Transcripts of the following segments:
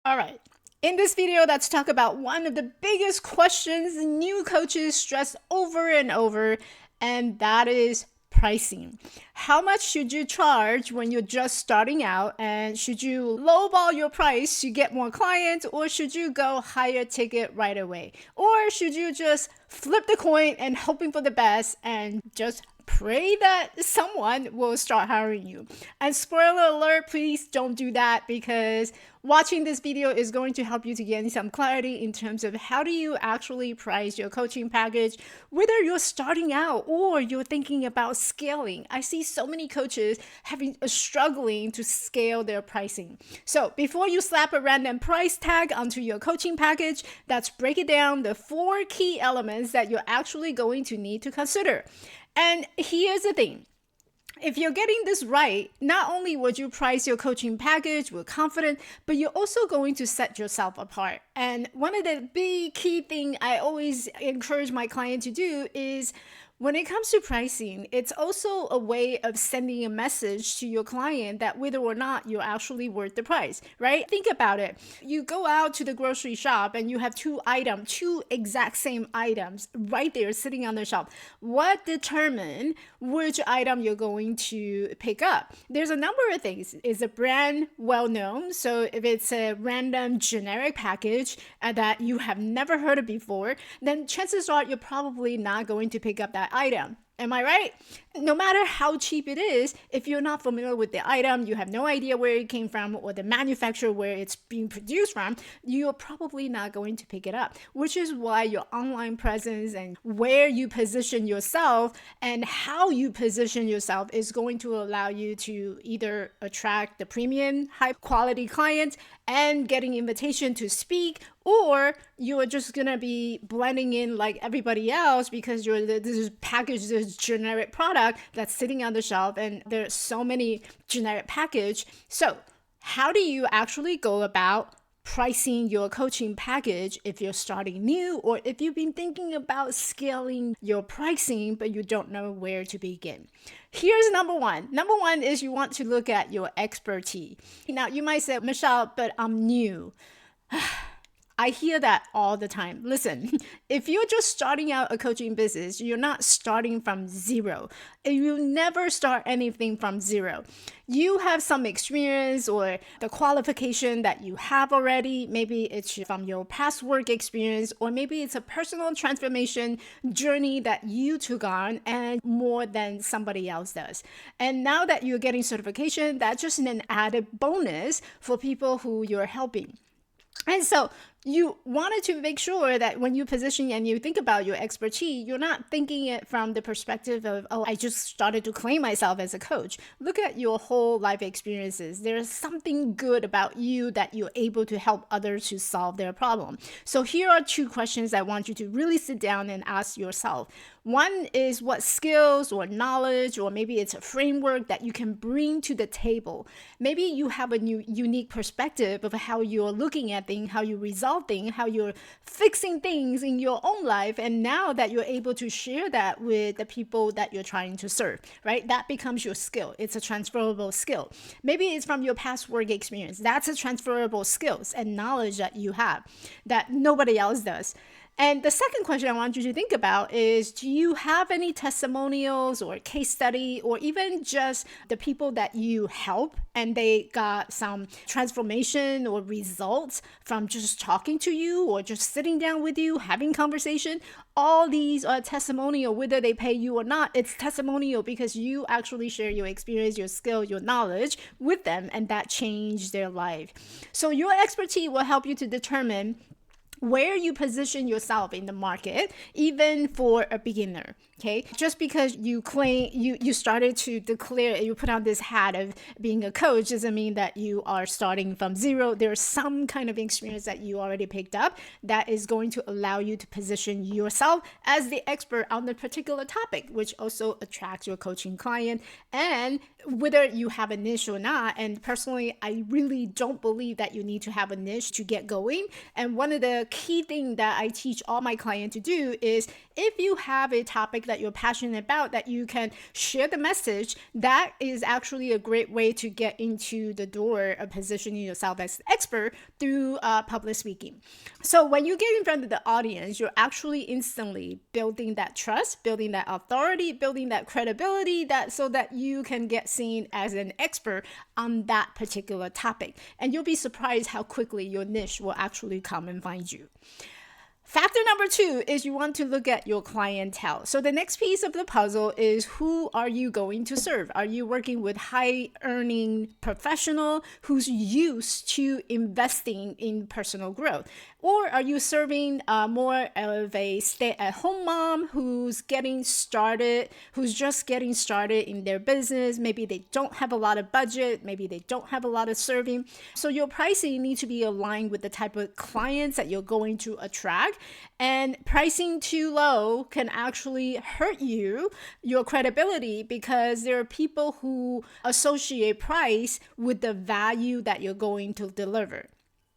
All right. In this video, let's talk about one of the biggest questions new coaches stress over and over, and that is pricing. How much should you charge when you're just starting out? And should you lowball your price to get more clients, or should you go higher ticket right away? Or should you just flip the coin and hoping for the best and just pray that someone will start hiring you? And spoiler alert, please don't do that, because watching this video is going to help you to gain some clarity in terms of how do you actually price your coaching package, whether you're starting out or you're thinking about scaling. I see so many coaches struggling to scale their pricing. So before you slap a random price tag onto your coaching package, let's break it down, the 4 key elements that you're actually going to need to consider. And here's the thing. If you're getting this right, not only would you price your coaching package with confidence, but you're also going to set yourself apart. And one of the big key things I always encourage my client to do is, when it comes to pricing, it's also a way of sending a message to your client that whether or not you're actually worth the price, right? Think about it. You go out to the grocery shop and you have two exact same items right there sitting on the shelf. What determines which item you're going to pick up? There's a number of things. Is a brand well known? So if it's a random generic package that you have never heard of before, then chances are you're probably not going to pick up that item. Am I right? No matter how cheap it is, if you're not familiar with the item, you have no idea where it came from or the manufacturer where it's being produced from, you're probably not going to pick it up, which is why your online presence and where you position yourself and how you position yourself is going to allow you to either attract the premium, high quality clients and getting invitation to speak, or you're just gonna be blending in like everybody else because you're this package, this generic product that's sitting on the shelf, and there's so many generic package. So how do you actually go about pricing your coaching package if you're starting new, or if you've been thinking about scaling your pricing but you don't know where to begin? Here's number one. Number one is you want to look at your expertise. Now you might say, Michelle, but I'm new. I hear that all the time. Listen, if you're just starting out a coaching business, you're not starting from zero. You never start anything from zero. You have some experience or the qualification that you have already. Maybe it's from your past work experience, or maybe it's a personal transformation journey that you took on and more than somebody else does. And now that you're getting certification, that's just an added bonus for people who you're helping. And so you wanted to make sure that when you position and you think about your expertise, you're not thinking it from the perspective of, oh, I just started to claim myself as a coach. Look at your whole life experiences. There's something good about you that you're able to help others to solve their problem. So here are 2 questions I want you to really sit down and ask yourself. One is, what skills or knowledge, or maybe it's a framework that you can bring to the table. Maybe you have a new unique perspective of how you're looking at things, how you resolve things, how you're fixing things in your own life. And now that you're able to share that with the people that you're trying to serve, right? That becomes your skill. It's a transferable skill. Maybe it's from your past work experience. That's a transferable skills and knowledge that you have that nobody else does. And the second question I want you to think about is, do you have any testimonials or case study, or even just the people that you help and they got some transformation or results from just talking to you or just sitting down with you, having conversation? All these are testimonial, whether they pay you or not. It's testimonial because you actually share your experience, your skill, your knowledge with them, and that changed their life. So your expertise will help you to determine where you position yourself in the market, even for a beginner. Okay, just because you claim you started to declare, you put on this hat of being a coach, doesn't mean that you are starting from zero. There's some kind of experience that you already picked up that is going to allow you to position yourself as the expert on the particular topic, which also attracts your coaching client. And whether you have a niche or not, and personally, I really don't believe that you need to have a niche to get going. And one of the key things that I teach all my clients to do is, if you have a topic that you're passionate about, that you can share the message, that is actually a great way to get into the door of positioning yourself as expert through public speaking. So when you get in front of the audience, you're actually instantly building that trust, building that authority, building that credibility, that so that you can get seen as an expert on that particular topic. And you'll be surprised how quickly your niche will actually come and find you. Factor number 2 is you want to look at your clientele. So the next piece of the puzzle is, who are you going to serve? Are you working with high earning professional who's used to investing in personal growth? Or are you serving more of a stay-at-home mom who's just getting started in their business? Maybe they don't have a lot of budget. Maybe they don't have a lot of serving. So your pricing needs to be aligned with the type of clients that you're going to attract. And pricing too low can actually hurt your credibility, because there are people who associate price with the value that you're going to deliver.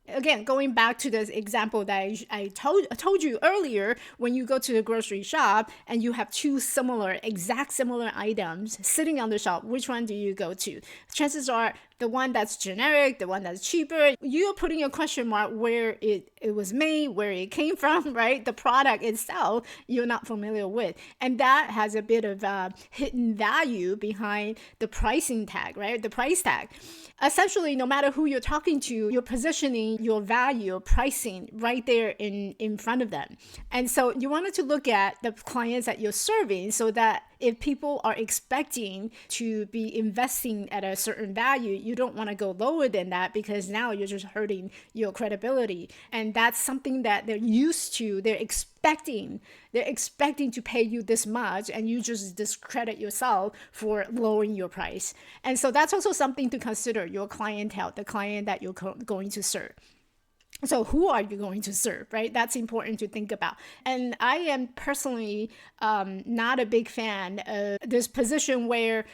Again, going back to this example that I told you earlier, when you go to the grocery shop and you have two exact similar items sitting on the shelf, which one do you go to? Chances are the one that's generic, the one that's cheaper, you're putting a question mark where it was made, where it came from, right? The product itself, you're not familiar with. And that has a bit of hidden value behind the pricing tag, right? The price tag. Essentially, no matter who you're talking to, you're positioning your value, pricing right there in front of them. And so you wanted to look at the clients that you're serving, so that if people are expecting to be investing at a certain value, you don't want to go lower than that, because now you're just hurting your credibility. And that's something that they're used to. They're expecting to pay you this much, and you just discredit yourself for lowering your price. And so that's also something to consider, your clientele, the client that you're going to serve. So who are you going to serve, right? That's important to think about. And I am personally not a big fan of this position where,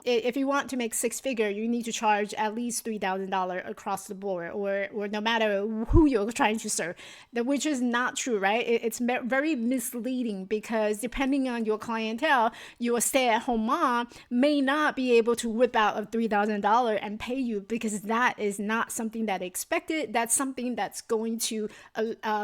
if you want to make six-figure, you need to charge at least $3,000 across the board, or no matter who you're trying to serve, which is not true, right? It's very misleading, because depending on your clientele, your stay-at-home mom may not be able to whip out a $3,000 and pay you, because that is not something that expected. That's something that's going to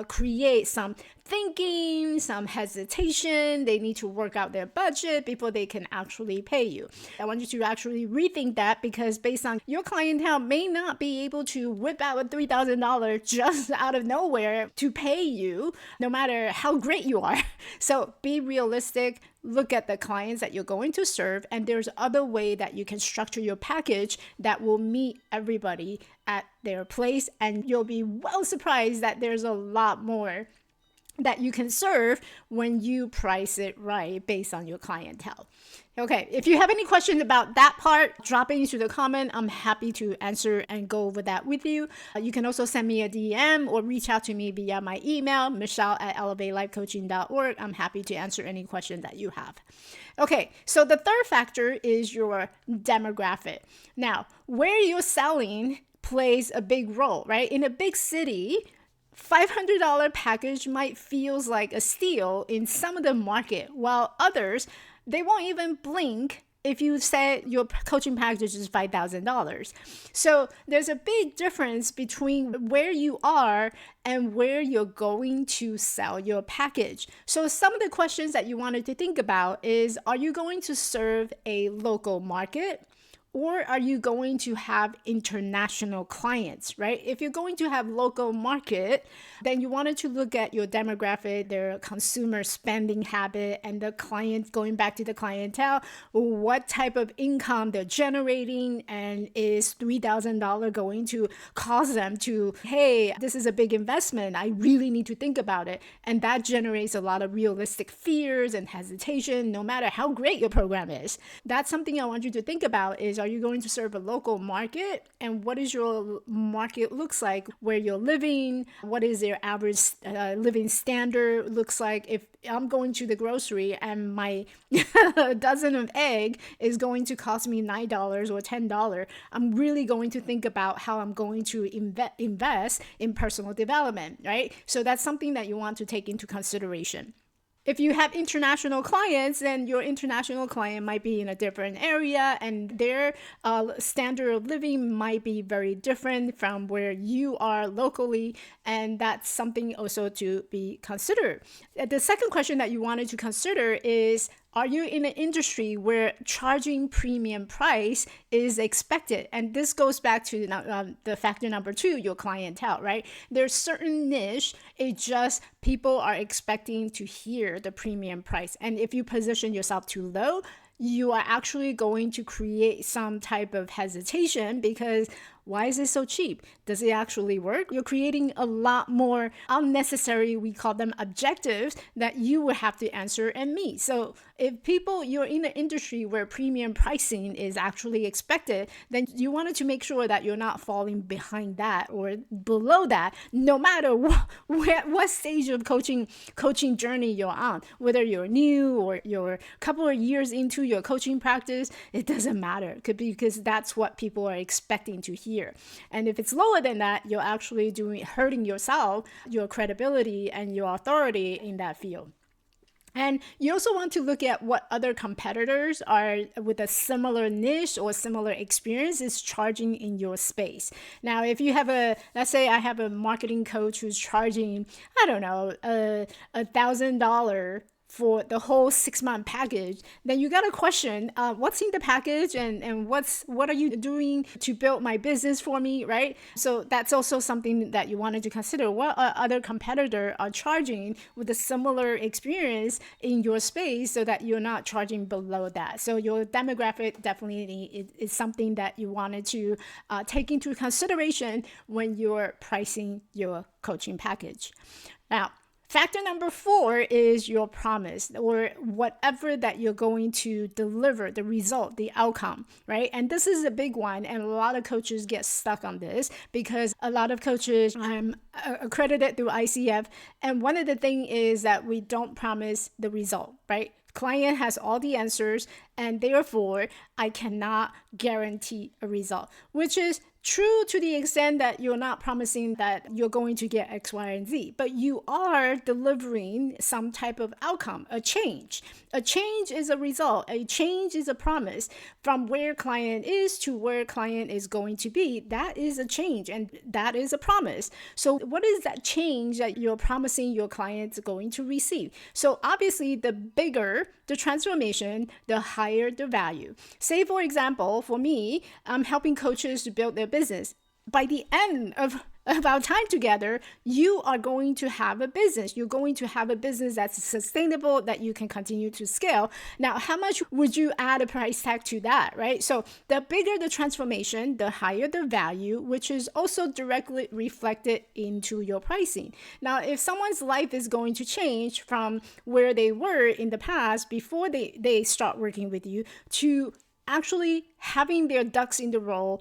create some thinking, some hesitation. They need to work out their budget before they can actually pay you. I want you to actually rethink that, because based on your clientele may not be able to whip out a $3,000 just out of nowhere to pay you, no matter how great you are. So be realistic. Look at the clients that you're going to serve, and there's other way that you can structure your package that will meet everybody at their place, and you'll be well surprised that there's a lot more that you can serve when you price it right based on your clientele. Okay, if you have any questions about that part, drop it into the comment. I'm happy to answer and go over that with you. You can also send me a DM or reach out to me via my email, michelle@elevatelifecoaching.org. I'm happy to answer any questions that you have. Okay, so the third factor is your demographic. Now, where you're selling plays a big role, right? In a big city, $500 package might feels like a steal in some of the market, while others, they won't even blink if you say your coaching package is $5,000. So there's a big difference between where you are and where you're going to sell your package. So some of the questions that you wanted to think about is, are you going to serve a local market? Or are you going to have international clients, right? If you're going to have local market, then you wanted to look at your demographic, their consumer spending habit, and the client, going back to the clientele, what type of income they're generating, and is $3,000 going to cause them to, hey, this is a big investment, I really need to think about it. And that generates a lot of realistic fears and hesitation, no matter how great your program is. That's something I want you to think about is, are you going to serve a local market? And what is your market looks like where you're living? What is their average living standard looks like? If I'm going to the grocery and my dozen of egg is going to cost me $9 or $10, I'm really going to think about how I'm going to invest in personal development, right? So that's something that you want to take into consideration. If you have international clients, then your international client might be in a different area, and their standard of living might be very different from where you are locally, and that's something also to be considered. The second question that you wanted to consider is, are you in an industry where charging premium price is expected? And this goes back to the factor number 2, your clientele, right? There's certain niche, it just people are expecting to hear the premium price. And if you position yourself too low, you are actually going to create some type of hesitation because why is it so cheap? Does it actually work? You're creating a lot more unnecessary, we call them objectives, that you will have to answer and meet. So if you're in an industry where premium pricing is actually expected, then you wanted to make sure that you're not falling behind that or below that, no matter what stage of coaching journey you're on. Whether you're new or you're a couple of years into your coaching practice, it doesn't matter, because that's what people are expecting to hear. And if it's lower than that, you're actually hurting yourself, your credibility, and your authority in that field. And you also want to look at what other competitors are with a similar niche or similar experience is charging in your space. Now, if you have let's say I have a marketing coach who's charging, I don't know, $1,000 for the whole 6-month package, then you got to question what's in the package and what are you doing to build my business for me, right? So that's also something that you wanted to consider. What other competitor are charging with a similar experience in your space so that you're not charging below that. So your demographic definitely is something that you wanted to take into consideration when you're pricing your coaching package. Now, factor number 4 is your promise, or whatever that you're going to deliver, the result, the outcome, right? And this is a big one, and a lot of coaches get stuck on this because a lot of coaches, I'm accredited through ICF, and one of the things is that we don't promise the result, right? Client has all the answers, and therefore I cannot guarantee a result, which is true to the extent that you're not promising that you're going to get X, Y, and Z, but you are delivering some type of outcome, a change. A change is a result. A change is a promise. From where client is to where client is going to be, that is a change, and that is a promise. So what is that change that you're promising your clients going to receive? So obviously, the bigger the transformation, the higher the value. Say, for example, for me, I'm helping coaches to build their business. By the end of our time together, you are going to have a business. You're going to have a business that's sustainable, that you can continue to scale. Now, how much would you add a price tag to that, right? So the bigger the transformation, the higher the value, which is also directly reflected into your pricing. Now, if someone's life is going to change from where they were in the past before they start working with you to actually having their ducks in the row,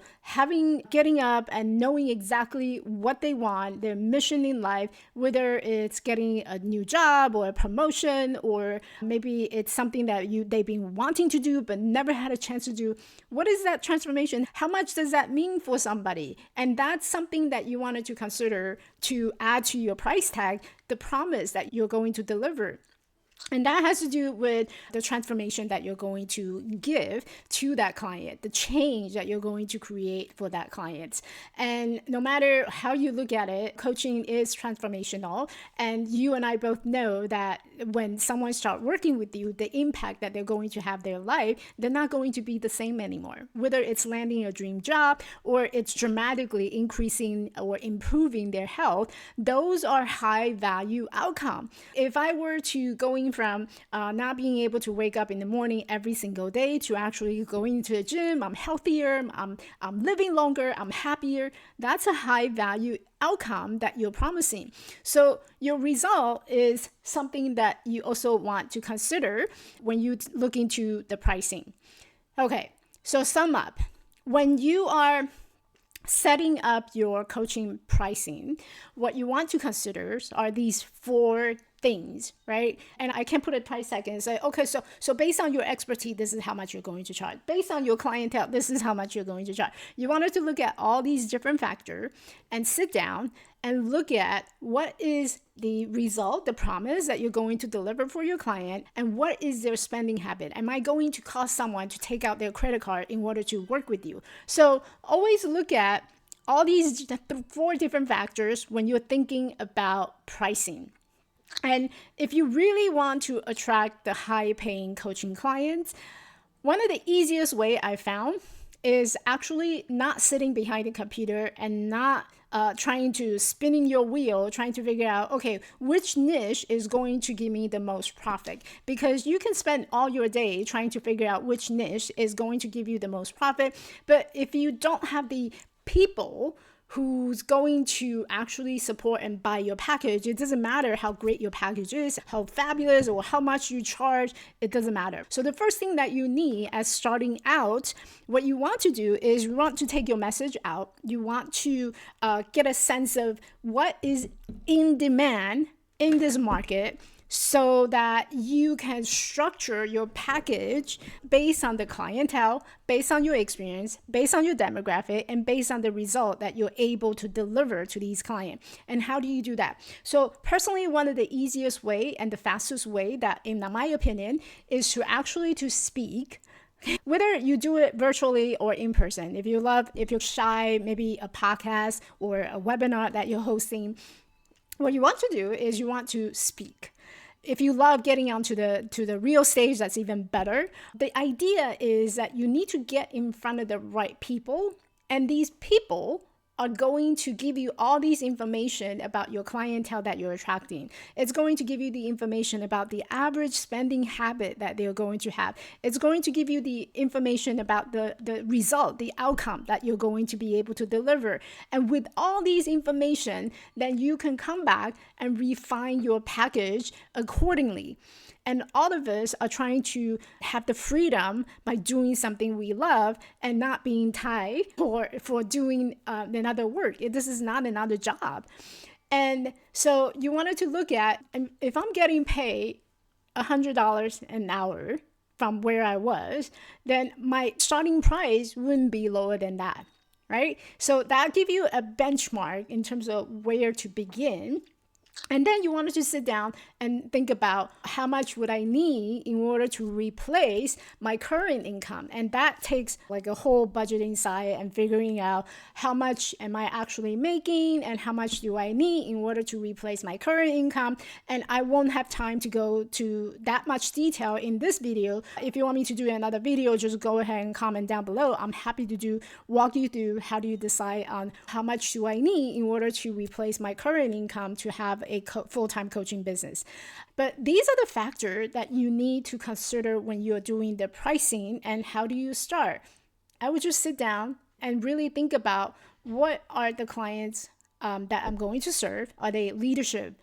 getting up and knowing exactly what they want, their mission in life, whether it's getting a new job or a promotion, or maybe it's something that they've been wanting to do but never had a chance to do. What is that transformation? How much does that mean for somebody? And that's something that you wanted to consider to add to your price tag, the promise that you're going to deliver. And that has to do with the transformation that you're going to give to that client, the change that you're going to create for that client. And no matter how you look at it, coaching is transformational. And you and I both know that when someone starts working with you, the impact that they're going to have their life, they're not going to be the same anymore. Whether it's landing a dream job or it's dramatically increasing or improving their health, those are high value outcomes. If I were to going from not being able to wake up in the morning every single day to actually going to the gym, I'm healthier, I'm living longer, I'm happier, that's a high value outcome that you're promising. So your result is something that you also want to consider when you look into the pricing. Okay, so sum up. When you are setting up your coaching pricing, what you want to consider are these 4 things, right? And I can put a price tag and say, okay, so based on your expertise, this is how much you're going to charge. Based on your clientele, this is how much you're going to charge. You wanted to look at all these different factors and sit down and look at what is the result, the promise that you're going to deliver for your client, and what is their spending habit. Am I going to cause someone to take out their credit card in order to work with you? So always look at all these 4 different factors when you're thinking about pricing. And if you really want to attract the high-paying coaching clients, one of the easiest way I found is actually not sitting behind the computer and not trying to spinning your wheel, trying to figure out, okay, which niche is going to give me the most profit? Because you can spend all your day trying to figure out which niche is going to give you the most profit. But if you don't have the people who's going to actually support and buy your package, it doesn't matter how great your package is, how fabulous or how much you charge, it doesn't matter. So the first thing that you need as starting out, what you want to do is you want to take your message out. You want to get a sense of what is in demand in this market, so that you can structure your package based on the clientele, based on your experience, based on your demographic, and based on the result that you're able to deliver to these clients. And how do you do that? So personally, one of the easiest way and the fastest way that, in my opinion, is to actually to speak. Whether you do it virtually or in person. If you're shy, maybe a podcast or a webinar that you're hosting, what you want to do is you want to speak. If you love getting onto the real stage, that's even better. The idea is that you need to get in front of the right people, and these people are going to give you all these information about your clientele that you're attracting. It's going to give you the information about the average spending habit that they're going to have. It's going to give you the information about the result, the outcome that you're going to be able to deliver. And with all these information, then you can come back and refine your package accordingly. And all of us are trying to have the freedom by doing something we love and not being tied for doing another work. This is not another job. And so you wanted to look at, if I'm getting paid $100 an hour from where I was, then my starting price wouldn't be lower than that, right? So that gives you a benchmark in terms of where to begin. And then you wanted to sit down and think about how much would I need in order to replace my current income. And that takes like a whole budgeting side and figuring out how much am I actually making and how much do I need in order to replace my current income. And I won't have time to go to that much detail in this video. If you want me to do another video, just go ahead and comment down below. I'm happy to walk you through how do you decide on how much do I need in order to replace my current income to have a full-time coaching business. But these are the factors that you need to consider when you're doing the pricing. And how do you start? I would just sit down and really think about what are the clients that I'm going to serve. Are they leadership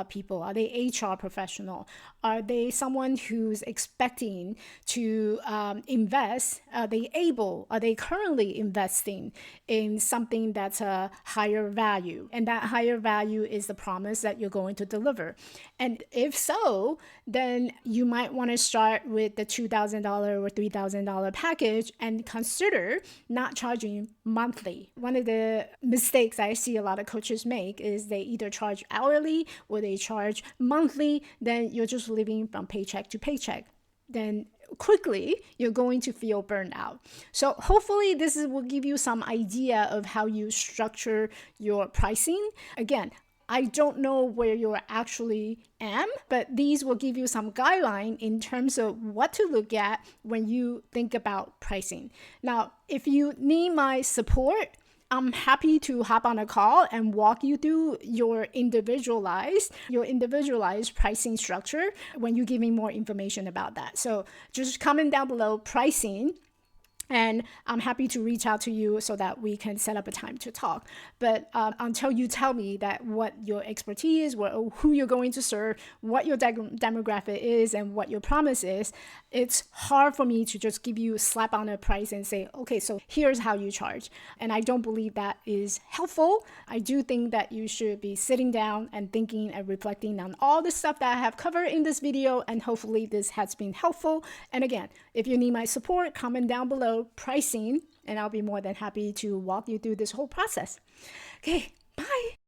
people? Are they HR professional? Are they someone who's expecting to invest? Are they currently investing in something that's a higher value? And that higher value is the promise that you're going to deliver. And if so, then you might want to start with the $2,000 or $3,000 package and consider not charging monthly. One of the mistakes I see a lot of coaches make is they either charge hourly or they charge monthly. Then you're just living from paycheck to paycheck. Then quickly you're going to feel burned out. So hopefully will give you some idea of how you structure your pricing. Again, I don't know where you actually am, but these will give you some guideline in terms of what to look at when you think about pricing. Now, if you need my support, I'm happy to hop on a call and walk you through your individualized pricing structure when you give me more information about that. So just comment down below pricing And I'm happy to reach out to you so that we can set up a time to talk. But until you tell me that what your expertise, who you're going to serve, what your demographic is, and what your promise is, it's hard for me to just give you a slap on a price and say, okay, so here's how you charge. And I don't believe that is helpful. I do think that you should be sitting down and thinking and reflecting on all the stuff that I have covered in this video, and hopefully this has been helpful. And again, if you need my support, comment down below pricing, and I'll be more than happy to walk you through this whole process. Okay, bye.